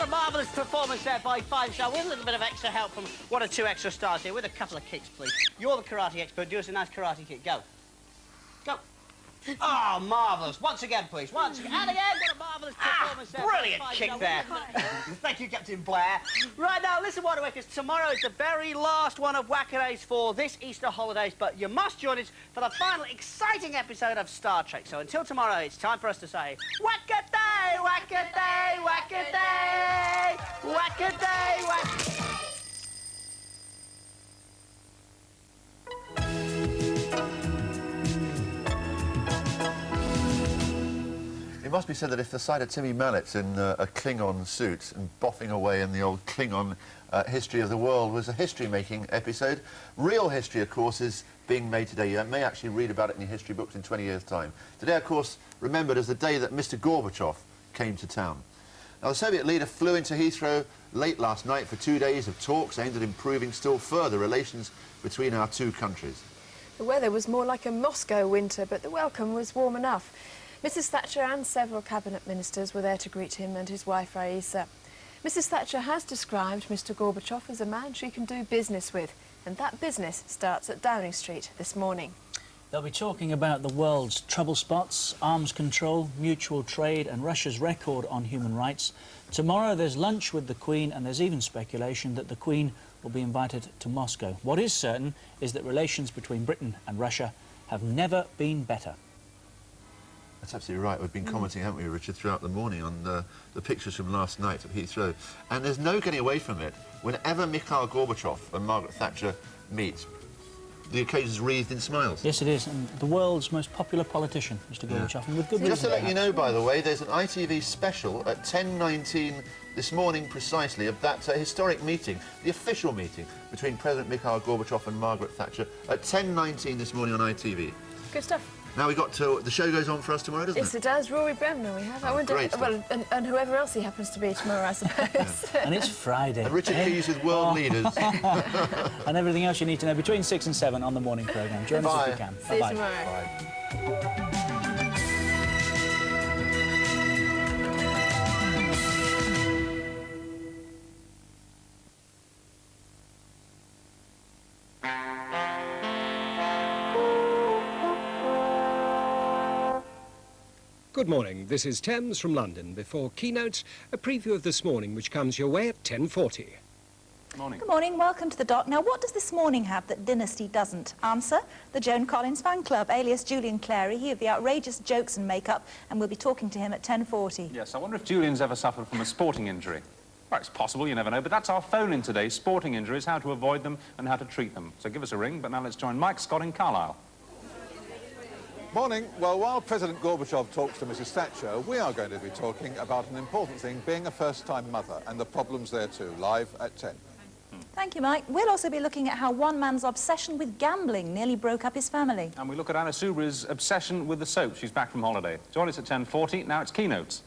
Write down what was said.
a marvellous performance there by Five Star, with a little bit of extra help from one or two extra stars here, with a couple of kicks, please. You're the karate expert. Do us a nice karate kick. Go. Go. Oh, marvellous. Once again, please. Once again. And again, what a marvellous performance there. Brilliant kick there. Thank you, Captain Blair. Right, now, listen, Waterwickers, tomorrow is the very last one of Waccadays for this Easter holidays, but you must join us for the final exciting episode of Star Trek. So until tomorrow, it's time for us to say, Waccaday, Waccaday, Waccaday, Waccaday, Waccaday. It must be said that if the sight of Timmy Mallett's in a Klingon suit and boffing away in the old Klingon history of the world was a history-making episode, real history, of course, is being made today. You may actually read about it in your history books in 20 years' time. Today, of course, remembered as the day that Mr. Gorbachev came to town. Now, the Soviet leader flew into Heathrow late last night for 2 days of talks aimed at improving still further relations between our two countries. The weather was more like a Moscow winter, but the welcome was warm enough. Mrs Thatcher and several cabinet ministers were there to greet him and his wife Raisa. Mrs Thatcher has described Mr Gorbachev as a man she can do business with, and that business starts at Downing Street this morning. They'll be talking about the world's trouble spots, arms control, mutual trade and Russia's record on human rights. Tomorrow there's lunch with the Queen, and there's even speculation that the Queen will be invited to Moscow. What is certain is that relations between Britain and Russia have never been better. That's absolutely right. We've been commenting, haven't we, Richard, throughout the morning on the pictures from last night at Heathrow. And there's no getting away from it. Whenever Mikhail Gorbachev and Margaret Thatcher meet, the occasion's wreathed in smiles. Yes, it is. And the world's most popular politician, Mr Gorbachev, and with good reason. Just to let you know, by the way, there's an ITV special at 10:19 this morning precisely of that historic meeting, the official meeting between President Mikhail Gorbachev and Margaret Thatcher at 10:19 this morning on ITV. Good stuff. Now we've got to... The show goes on for us tomorrow, doesn't Yes, it does. Rory Bremner we have. Oh, I wonder, great stuff. well, and whoever else he happens to be tomorrow, I suppose. And it's Friday. And Richard Keys with world leaders. And everything else you need to know between 6 and 7 on the morning programme. Join us if you can. See you Bye-bye. tomorrow. Bye. Good morning. This is Thames from London. Before Keynotes, a preview of this morning, which comes your way at 10:40. Morning. Good morning. Welcome to the dock. Now, what does this morning have that Dynasty doesn't? Answer: the Joan Collins fan club, alias Julian Clary. He of the outrageous jokes and makeup, and we'll be talking to him at 10:40. Yes, I wonder if Julian's ever suffered from a sporting injury. Well, it's possible, you never know, but that's our phone in today, sporting injuries, how to avoid them and how to treat them. So give us a ring, but now let's join Mike Scott in Carlisle. Morning. Well, while President Gorbachev talks to Mrs Thatcher, we are going to be talking about an important thing, being a first-time mother, and the problems there too, live at 10. Thank you, Mike. We'll also be looking at how one man's obsession with gambling nearly broke up his family. And we look at Anna Subra's obsession with the soap. She's back from holiday. Join us at 10:40. Now it's Keynotes.